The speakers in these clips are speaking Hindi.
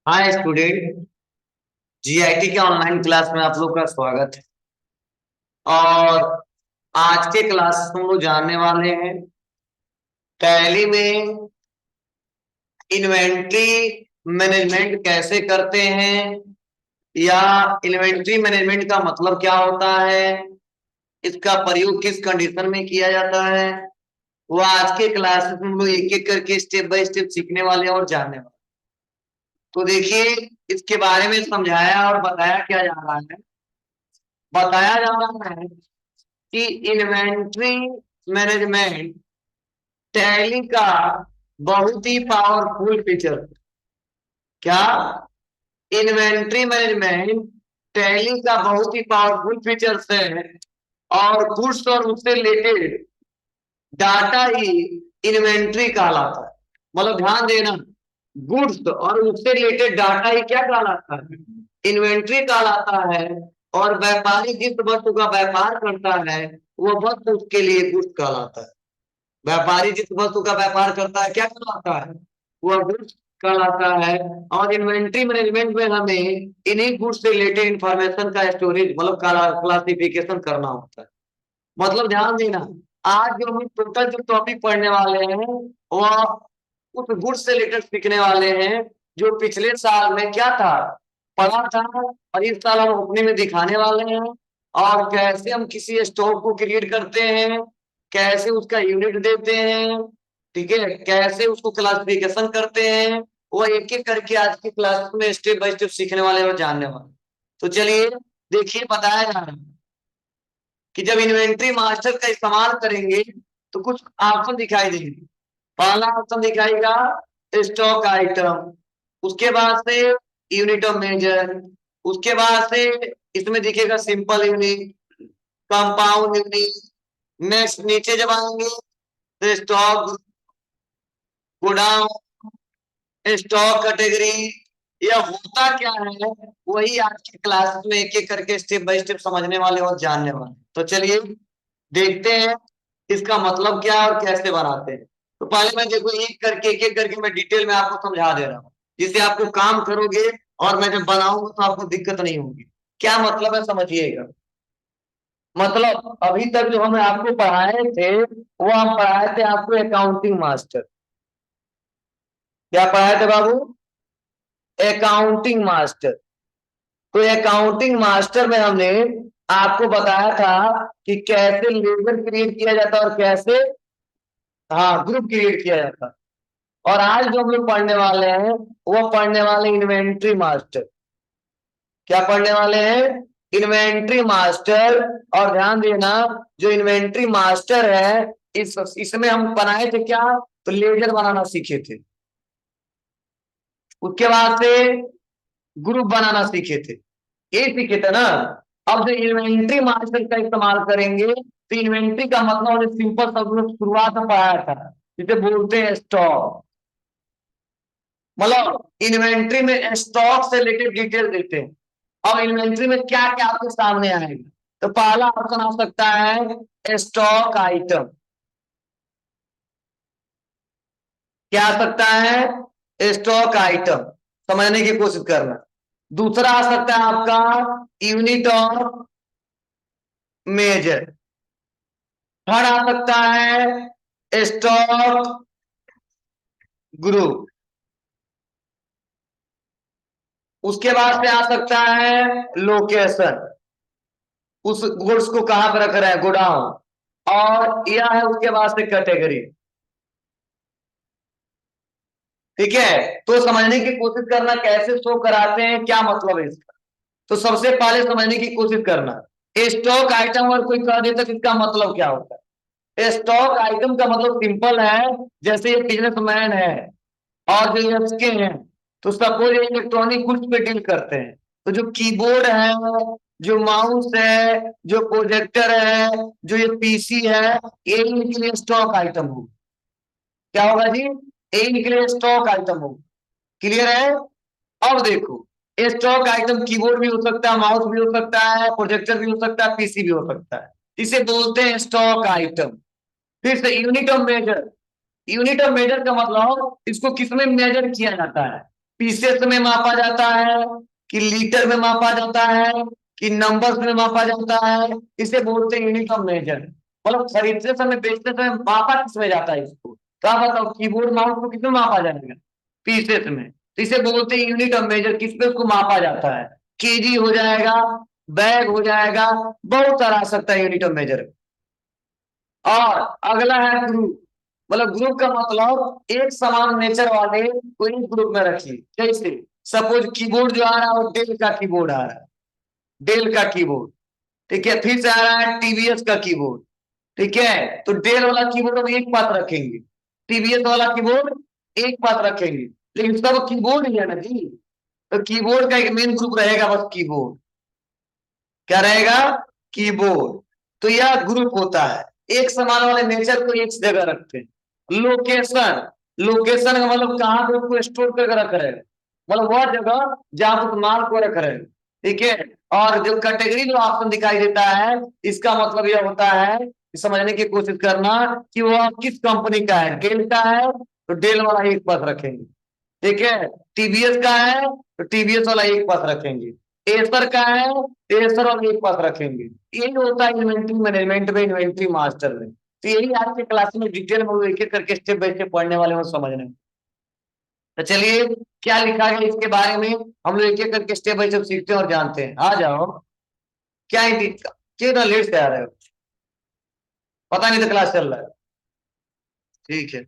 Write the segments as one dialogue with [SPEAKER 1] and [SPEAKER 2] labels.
[SPEAKER 1] Hi student. जीआईटी के ऑनलाइन क्लास में आप लोग का स्वागत है। और आज के क्लास हम लोग जानने वाले हैं टैली में इन्वेंट्री मैनेजमेंट कैसे करते हैं, या इन्वेंट्री मैनेजमेंट का मतलब क्या होता है, इसका प्रयोग किस कंडीशन में किया जाता है। वो आज के क्लास में हम लोग एक एक करके स्टेप बाय स्टेप सीखने वाले हैं और जानने वाले। तो देखिए, इसके बारे में समझाया और बताया क्या जा रहा है। बताया जा रहा है कि इन्वेंट्री मैनेजमेंट टैली का बहुत ही पावरफुल फीचर। क्या? इन्वेंट्री मैनेजमेंट टैली का बहुत ही पावरफुल फीचर्स है। और गुड्स और उससे रिलेटेड डाटा ही इन्वेंट्री कहलाता है। मतलब ध्यान देना, गुड्स और उससे रिलेटेड डाटा ही क्या कहलाता है? इन्वेंट्री कहलाता है। और व्यापारी जिस वस्तु का व्यापार करता है वो वस्तु उसके लिए गुड्स कहलाता है। व्यापारी जिस वस्तु का व्यापार करता है क्या कहलाता है? वह गुड्स कहलाता है। और इन्वेंट्री मैनेजमेंट में हमें इन्हीं गुड्स से रिलेटेड इंफॉर्मेशन का स्टोरेज मतलब क्लासिफिकेशन करना होता है। मतलब ध्यान देना, आज जो हम टोटल जो टॉपिक पढ़ने वाले हैं वह उस गुड्स से रिलेटेड सीखने वाले हैं जो पिछले साल में क्या था, पढ़ा था। और इस साल हम अपने में दिखाने वाले हैं। और कैसे हम किसी स्टॉक को क्रिएट करते हैं, कैसे उसका यूनिट देते हैं, ठीक है, कैसे उसको क्लासिफिकेशन करते हैं, वो एक एक करके आज की क्लास में स्टेप बाय स्टेप सीखने वाले और जानने वाले। तो चलिए देखिए, बताया जा रहा है कि जब इन्वेंट्री मास्टर का इस्तेमाल करेंगे तो कुछ ऑप्शन दिखाई देंगे। पहला ऑप्शन दिखाएगा स्टॉक आइटम, उसके बाद से यूनिट ऑफ मेजर, उसके बाद से इसमें दिखेगा simple unit, compound unit. Next नीचे जब आएंगे तो स्टॉक गोडाउन, स्टॉक कैटेगरी। यह होता क्या है वही आज की क्लास में एक एक करके स्टेप बाय स्टेप समझने वाले और जानने वाले। तो चलिए देखते हैं इसका मतलब क्या है और कैसे बनाते हैं। तो पहले मैं देखो एक एक करके मैं डिटेल में आपको समझा दे रहा हूँ, जिससे आपको काम करोगे और मैं जब बनाऊंगा तो आपको दिक्कत नहीं होगी। क्या मतलब है समझिएगा। मतलब अभी तक जो हम आपको पढ़ाए थे वो हम पढ़ाए थे आपको अकाउंटिंग मास्टर। क्या पढ़ाए थे बाबू? Accounting master. तो अकाउंटिंग मास्टर में हमने आपको बताया था कि कैसे लेजर क्रिएट किया जाता है और कैसे हाँ ग्रुप क्रिएट किया जाता है। और आज जो हम लोग पढ़ने वाले हैं वो पढ़ने वाले इन्वेंट्री मास्टर। क्या पढ़ने वाले हैं? Inventory master. और ध्यान देना, जो इन्वेंट्री मास्टर है इसमें हम बनाए थे क्या, तो लेजर बनाना सीखे थे। उसके बाद से ग्रुप बनाना सीखे थे, ये सीखे थे ना। अब जो इन्वेंट्री मास्टर का इस्तेमाल करेंगे तो इन्वेंट्री का मतलब हमने सिंपल शब्द में शुरुआत में पढ़ाया था, जिसे बोलते हैं स्टॉक। मतलब इन्वेंट्री में स्टॉक से रिलेटेड डिटेल देते हैं। अब इन्वेंट्री में क्या क्या आपके सामने आएगा, तो पहला ऑप्शन आ सकता है स्टॉक आइटम। क्या आ सकता है? Stock item. समझने की कोशिश करना। दूसरा आ सकता है आपका यूनिट ऑफ मेजर। थर्ड आ सकता है स्टॉक ग्रुप। उसके बाद से आ सकता है लोकेशन, उस गुड्स को कहां पर रख रहे हैं, गोडाउन। और यह है उसके बाद से कैटेगरी। ठीक है, तो समझने की कोशिश करना कैसे शो कराते हैं, क्या मतलब है इसका। तो सबसे पहले समझने की कोशिश करना, स्टॉक आइटम और कोई कह देता है इसका मतलब क्या होता है। स्टॉक आइटम का मतलब सिंपल है, जैसे ये बिजनेसमैन है और जो इसके हैं, तो सपोज इलेक्ट्रॉनिक गुड्स पे डील करते हैं। तो जो कीबोर्ड है, जो माउस है, जो प्रोजेक्टर है, जो ये पीसी है, ये इनके लिए स्टॉक आइटम होगा। क्या होगा जी? ये इनके लिए स्टॉक आइटम होगा। क्लियर है? अब देखो, स्टॉक आइटम कीबोर्ड भी हो सकता है, माउस भी हो सकता है, प्रोजेक्टर भी हो सकता है, पीसी भी हो सकता है। इसे बोलते हैं स्टॉक आइटम। फिर से unit of measure. Unit of measure का मतलब इसको किसमें मेजर किया जाता है, पीसेस में मापा जाता है, कि लीटर में मापा जाता है, कि नंबर्स में मापा जाता है, इसे बोलते हैं यूनिट ऑफ मेजर। मतलब खरीदते समय बेचते समय मापा किसमें जाता है इसको, क्या बताओ, कीबोर्ड माउस को किसमें मापा जाएगा, पीसेस में। तो इसे बोलते हैं यूनिट ऑफ मेजर, किस पे उसको मापा जाता है, केजी हो जाएगा, बैग हो जाएगा, बहुत सारा आ सकता है यूनिट ऑफ मेजर। और अगला है ग्रुप। मतलब ग्रुप का मतलब एक समान नेचर वाले को एक ग्रुप में रखिए। कैसे, सपोज कीबोर्ड जो आ रहा है वो डेल का कीबोर्ड आ रहा है, डेल का कीबोर्ड, ठीक है। फिर से आ रहा है टीवीएस का कीबोर्ड, ठीक है। तो डेल वाला कीबोर्ड हम एक पास रखेंगे, टीवीएस वाला कीबोर्ड एक पास रखेंगे, लेकिन सब कीबोर्ड ही है ना जी। तो कीबोर्ड का एक मेन ग्रुप रहेगा, बस कीबोर्ड। क्या रहेगा, कीबोर्ड। तो यह ग्रुप होता है, एक समान वाले नेचर को एक जगह रखते हैं। लोकेशन, लोकेशन का मतलब कहाँ पे उसको स्टोर करके रख रहे हैं, मतलब वह जगह जहां उस माल को रख रहे हैं, ठीक है। और जो कैटेगरी जो ऑप्शन दिखाई देता है, इसका मतलब यह होता है कि समझने की कोशिश करना कि वह किस कंपनी का है। डेल का है तो डेल वाला एक पास रखेंगे, ठीक है। टीवीएस का है तो टीवीएस वाला एक पास रखेंगे, एसर का है तो एसर वाला एक पास रखेंगे। यही होता है इन्वेंट्री मैनेजमेंट में, इन्वेंट्री मास्टर में। तो यही आज के क्लास में डिटेल में एक एक करके स्टेप बाय स्टेप पढ़ने वाले हो, समझने। तो चलिए, क्या लिखा है इसके बारे में हम लोग एक एक करके स्टेप बाय स्टेप सीखते हैं और जानते हैं। आ जाओ, क्या है क्यों लेट से आ रहे हो, पता नहीं तो क्लास चल रहा है, ठीक है।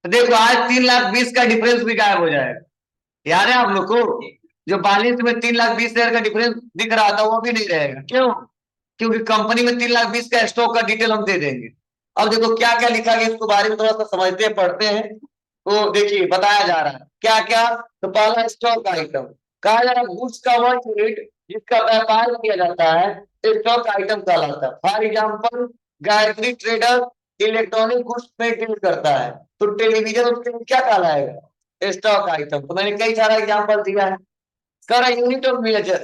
[SPEAKER 1] तो देखो आज 3,20,000 का डिफरेंस भी गायब हो जाएगा, याद है आप लोग को। जो बैलेंस में 3,20,000 का डिफरेंस दिख रहा था वो भी नहीं रहेगा, क्यों, क्योंकि कंपनी में 3,20,000 का स्टॉक का डिटेल हम दे देंगे। अब देखो क्या क्या लिखा गया, इसके बारे में थोड़ा सा समझते हैं, पढ़ते हैं। तो देखिए बताया जा रहा है क्या क्या। तो पहला स्टॉक आइटम, कहा जा रहा है गुड्स का वह यूनिट जिसका व्यापार किया जाता है स्टॉक आइटम कहलाता है। For example, Gayatri trader electronic goods में डील करता है, तो टेलीविजन उसके लिए क्या कहलाएगा, स्टॉक आइटम। तो मैंने कई सारा एग्जाम्पल दिया है। कर यूनिट ऑफ मेजर,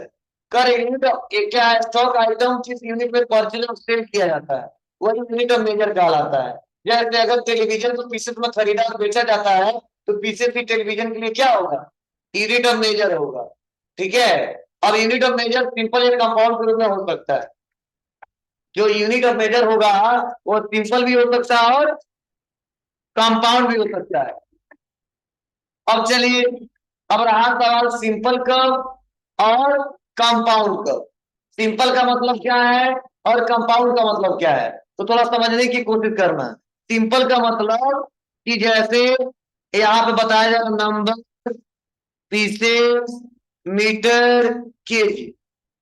[SPEAKER 1] कर यूनिट ऑफ क्या है, स्टॉक आइटम किस यूनिट में परचेज और सेल किया जाता है वही यूनिट ऑफ मेजर कहलाता है। जैसे अगर टेलीविजन को पीसेस में खरीदा और बेचा जाता है तो पीसेस भी टेलीविजन के लिए क्या होगा, यूनिट ऑफ मेजर होगा, ठीक है। और यूनिट ऑफ मेजर सिंपल या कंपाउंड के रूप में हो सकता है। जो यूनिट ऑफ मेजर होगा वो सिंपल भी हो सकता है और कंपाउंड भी हो सकता है। अब चलिए, अब रहा सवाल सिंपल कर्व और कंपाउंड कर्व। सिंपल का मतलब क्या है और कंपाउंड का मतलब क्या है, तो थोड़ा समझने की कोशिश करना। सिंपल का मतलब कि जैसे यहाँ पे बताया जा रहा नंबर, पीसेस, मीटर, केजी।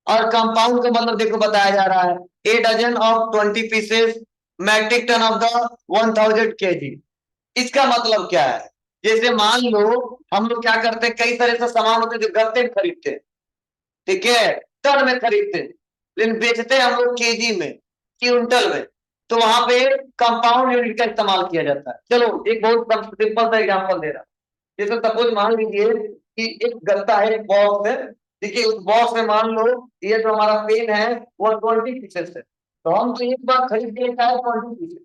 [SPEAKER 1] और कंपाउंड का मतलब देखो बताया जा रहा है a dozen of 20 pieces, metric ton of the 1,000 KG. इसका मतलब क्या है, जैसे मान लो हम लोग क्या करते हैं, कई तरह से सामान होते हैं जो गत्ते में खरीदते हैं, ठीक है, टन में खरीदते हैं, लेकिन बेचते हैं हम लोग केजी में, क्विंटल में। तो वहां पे कंपाउंड यूनिट का इस्तेमाल किया जाता है। चलो एक बहुत सिंपल सा एग्जांपल दे रहा हूं। जैसे सपोज मान लीजिए कि एक गत्ता है, एक बॉक्स है, देखिए उस बॉक्स में मान लो ये जो हमारा पेन है वो 20 पीसेस है। तो हम तो एक बार खरीद के लेकर आए 20 पीसेस,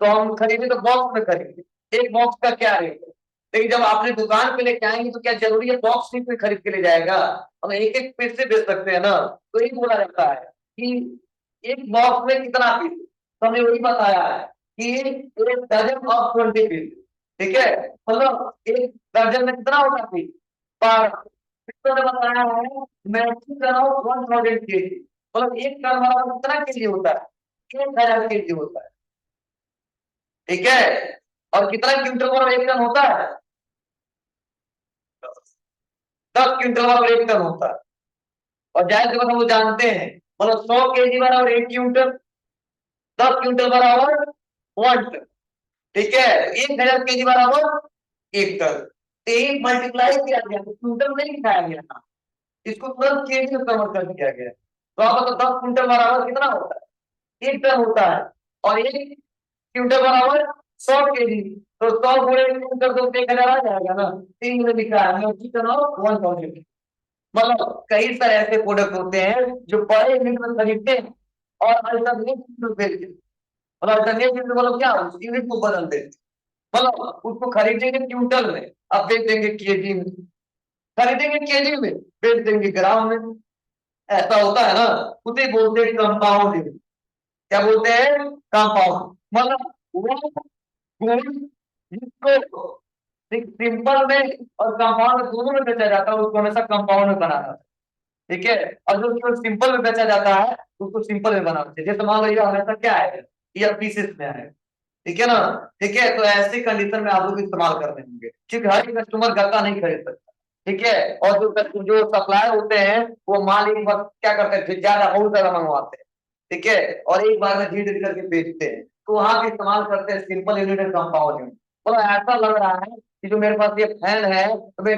[SPEAKER 1] तो हम खरीदे तो बॉक्स में खरीदे, एक बॉक्स का क्या रेट है। लेकिन जब आपने दुकान पे लेके आएंगे तो क्या जरूरी है बॉक्स ही कोई खरीद के ले जाएगा, हम एक एक पीस से बेच सकते हैं ना। तो ये बोला जाता है कि एक बॉक्स में कितना पीस, तो हमने वही बताया है कि एक डजन ऑफ 20 पीस, ठीक है। मतलब एक दर्जन में कितना होगा पीस, 12। इसको जो बताया है मैक्सिमम टन ऑफ 1,000 केजी, मतलब एक टन वाला कितना केजी होता है, 1,000 केजी होता है, ठीक है। और कितना क्विंटल वाला एक टन होता है, 10 क्विंटल वाला एक टन होता है। और जाहिर सी बात है वो जानते हैं, मतलब 100 केजी बराबर 1 क्विंटल, 10 क्विंटल बराबर 1 टन, ठीक है। 1,000 केजी बराबर 1 टन। एक मल्टीप्लाई किया गया तो क्विंटल नहीं लिखाया गया था, इसको तुरंत केजी में कन्वर्ट कर दिया गया। तो आप बताओ 10 क्विंटल बराबर कितना होता है, 1 टन होता है। और 1 क्विंटल बराबर 100 केजी, तो 100 गुणे 1 क्विंटल तो 1,000 आ जाएगा ना। 3 में लिखा है 1,000। मतलब कई तरह ऐसे प्रोडक्ट होते हैं जो बड़े यूनिट में खरीदते हैं और अल्टरनेट बेचते हैं। मतलब अल्टरनेट मतलब क्या, उस यूनिट को बदल देते, मतलब उसको खरीदेंगे क्विंटल में, अब बेच देंगे केजी में, खरीदेंगे केजी में, बेच देंगे ग्राम में, ऐसा होता है ना। उसे बोलते हैं कंपाउंड। क्या बोलते हैं? कंपाउंड। मतलब वो गुण जिसको सिंपल में और कंपाउंड दोनों में बेचा जाता है उसको हमेशा कंपाउंड में बनाना है, ठीक है। और जो उसको सिंपल में बेचा जाता है उसको सिंपल में बनाना चाहिए। जैसे मान लो ये हमेशा क्या है, ये पीसेस में है, ठीक है ना। ठीक है, तो ऐसी कंडीशन में आप लोग इस्तेमाल करने होंगे, क्योंकि हर एक कस्टमर गत्ता नहीं खरीद सकता, ठीक है। और जो सप्लायर होते हैं वो माल एक बार क्या करते हैं, ज्यादा बहुत ज्यादा मंगवाते हैं, ठीक है, और एक बार में धीरे धीरे करके बेचते हैं, तो वहां पे इस्तेमाल करते हैं simple unit and compound unit. मतलब ऐसा लग रहा है कि जो मेरे पास ये फैन है तो मैं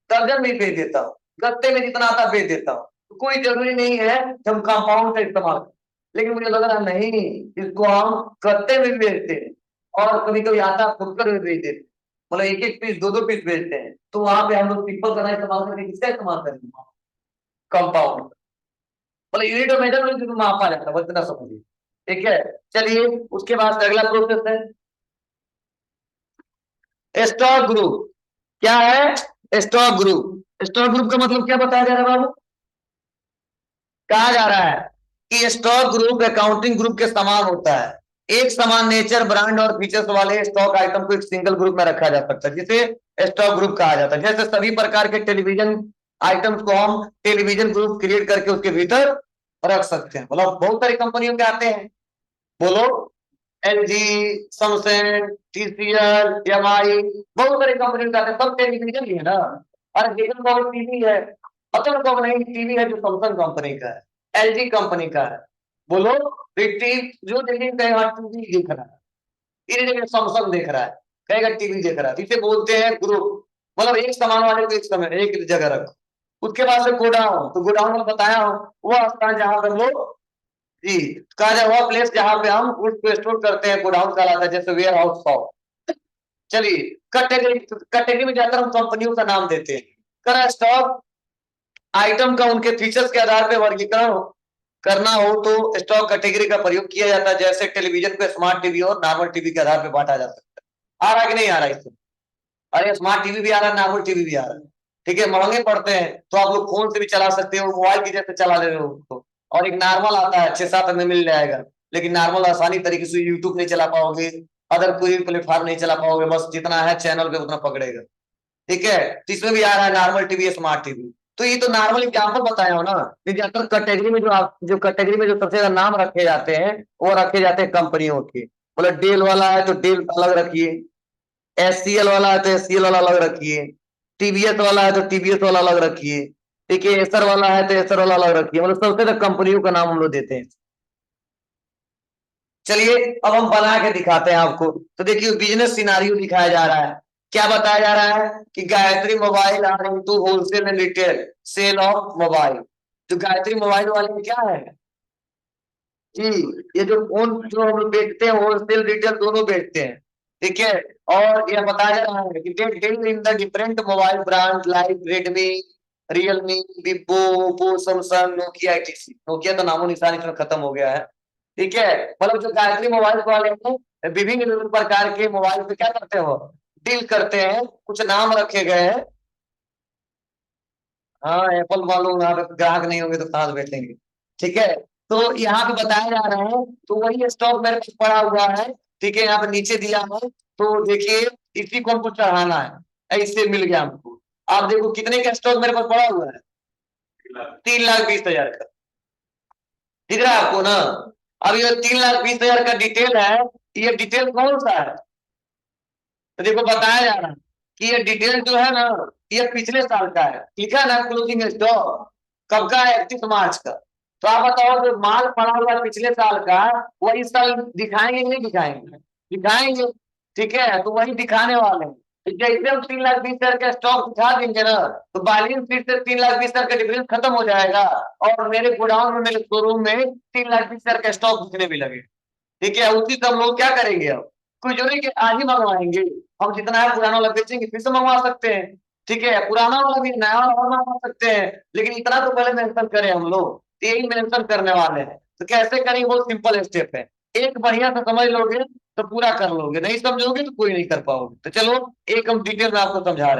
[SPEAKER 1] दर्जन में बेच देता हूँ, गत्ते में जितना आता बेच देता हूँ, तो कोई जरूरी नहीं है कि हम कंपाउंड का इस्तेमाल करें। लेकिन मुझे लग रहा नहीं, इसको हम गत्ते में भी बेचते हैं, और कभी कभी आटा फुटकर भी बेच देते हैं, मतलब एक एक पीस दो दो पीस बेचते हैं, तो वहां पे हम लोग सिंपल करना इस्तेमाल करके किसका इस्तेमाल करेंगे, कंपाउंड। मतलब यूनिट ऑफ मेजरमेंट जो मापा जाता है, बस इतना समझिए, ठीक है। चलिए उसके बाद अगला प्रोसेस है स्टॉक ग्रुप। क्या है स्टॉक ग्रुप? स्टॉक ग्रुप का मतलब क्या बताया जा रहा है बाबू? कहा जा रहा है कि स्टॉक ग्रुप अकाउंटिंग ग्रुप के समान होता है, एक समान नेचर, ब्रांड और फीचर्स वाले स्टॉक आइटम को एक सिंगल ग्रुप में रखा जा सकता है, जिसे स्टॉक ग्रुप कहा जाता है। जैसे सभी प्रकार के टेलीविजन आइटम्स को हम टेलीविजन ग्रुप क्रिएट करके उसके भीतर रख सकते हैं। मतलब बहुत सारी कंपनियों के आते हैं, बोलो, एलजी, सैमसंग, टीसीएल, एमआई, बहुत सारी कंपनियों के आते हैं, सब टेलीविजन ही है ना। और देखो टीवी है, अतुल को नहीं, टीवी है जो सैमसंग कंपनी का है, एलजी कंपनी का है, बोलो। जो देखिए कहेगा टीवी देख रहा है, धीरे धीरे सैमसंग देख रहा है, कहेगा टीवी देख रहा है, इसे बोलते हैं ग्रुप। मतलब एक सामान वाले को एक समय एक जगह रखो। उसके बाद से गोडाउन, तो गोडाउन में बताया हूं, वह स्थान जहां पर लोग जी, कहा जाए वह प्लेस जहां पे हम गुड्स को स्टोर करते हैं, गोडाउन कहलाता है, जैसे वेयर हाउस शॉप। चलिए कैटेगरी, कैटेगरी में जाकर हम कंपनियों का नाम देते हैं। करा स्टॉक आइटम का उनके फीचर्स के आधार पर वर्गीकरण करना हो तो स्टॉक कैटेगरी का प्रयोग किया जाता है। जैसे टेलीविजन को स्मार्ट टीवी और नॉर्मल टीवी के आधार पर बांटा जा सकता है। आ रहा कि नहीं आ रहा इसमें? अरे स्मार्ट टीवी भी आ रहा है, नॉर्मल टीवी भी आ रहा है, ठीक है। महंगे पड़ते हैं तो आप लोग फोन से भी चला सकते हो, मोबाइल की जैसे चला ले रहे हो उसको। और एक नॉर्मल आता है 6-7 में मिल जाएगा, लेकिन नॉर्मल आसानी तरीके से यूट्यूब नहीं चला पाओगे, अदर कोई प्लेटफॉर्म नहीं चला पाओगे, बस जितना है चैनल पे उतना पकड़ेगा, ठीक है। तो इसमें भी आ रहा है नॉर्मल टीवी, स्मार्ट टीवी। तो ये तो नॉर्मल एग्जाम्पल बताया हो ना। ज्यादातर कैटेगरी में जो कैटेगरी में जो सबसे ज्यादा नाम रखे जाते हैं वो रखे जाते हैं कंपनियों के। मतलब डेल वाला है तो डेल अलग रखिए, एससीएल वाला है तो एससीएल वाला अलग रखिए, टीवीएस वाला है तो टीवीएस वाला अलग रखिए, ठीक है, एसर वाला है तो एसर वाला अलग रखिए। मतलब सबसे ज्यादा कंपनियों का नाम हम लोग देते हैं। चलिए अब हम बना के दिखाते हैं आपको। तो देखिए बिजनेस सिनारियो दिखाया जा रहा है। क्या बताया जा रहा है कि Gayatri mobile are into wholesale and retail sale of mobile. तो गायत्री मोबाइल वाले में क्या है जी, ये जो फोन जो हम लोग बेचते हैं होलसेल रिटेल दोनों बेचते हैं, ठीक है। और यह बताया जा रहा है कि they deal in the different mobile brand like Redmi, Realme, Vivo, Oppo, Samsung, Nokia etc। Nokia तो नामो निशान इसमें खत्म हो गया है, ठीक है। मतलब जो गायत्री मोबाइल वाले हैं विभिन्न विभिन्न प्रकार के मोबाइल पे क्या करते हो, डील करते हैं, कुछ नाम रखे गए हैं। हाँ एप्पल वालों यहाँ पे ग्राहक नहीं होंगे तो कहाँ से बेचेंगे, ठीक है। तो यहाँ पे बताया जा रहा है, तो वही स्टॉक मेरे पास पड़ा हुआ है, ठीक है, यहाँ पे नीचे दिया है। तो देखिए इसी को हमको चढ़ाना है, ऐसे मिल गया हमको। आप देखो कितने का स्टॉक मेरे पास पड़ा हुआ है, 3,20,000 का, दिख रहा है आपको ना। अब ये 3,20,000 का डिटेल है, ये डिटेल कौन सा है, तो देखो बताया जा रहा है कि ये डिटेल जो है ना, ये पिछले साल का है, लिखा है ना क्लोजिंग स्टॉक कब का है, 31 मार्च का। तो आप बताओ जो माल पड़ा हुआ है पिछले साल का, वो इस साल दिखाएंगे कि नहीं दिखाएंगे, दिखाएंगे, ठीक है। तो वही दिखाने वाले हैं। तो जैसे हम 3,20,000 का स्टॉक दिखा देंगे ना, तो बैलेंस शीट से 3,20,000 का डिफरेंस खत्म हो जाएगा, और मेरे गोडाउन में मेरे शोरूम में 3,20,000 का स्टॉक दिखने भी लगे, ठीक है। उसी से हम लोग क्या करेंगे, अब कुछ जरूरी कि आज ही मंगवाएंगे, हम जितना है पुराना वाला बेचेंगे फिर से मंगवा सकते हैं, ठीक है। पुराना वाला भी नया वाला मंगवा सकते हैं, लेकिन इतना तो पहले मेंशन करें हम लोग, तो यही मेंशन करने वाले हैं। तो कैसे करेंगे, बहुत सिंपल स्टेप है। एक बढ़िया से समझ लोगे तो पूरा कर लोगे, नहीं समझोगे तो कोई नहीं कर पाओगे। तो चलो एक हम डिटेल में आपको समझा रहे हैं।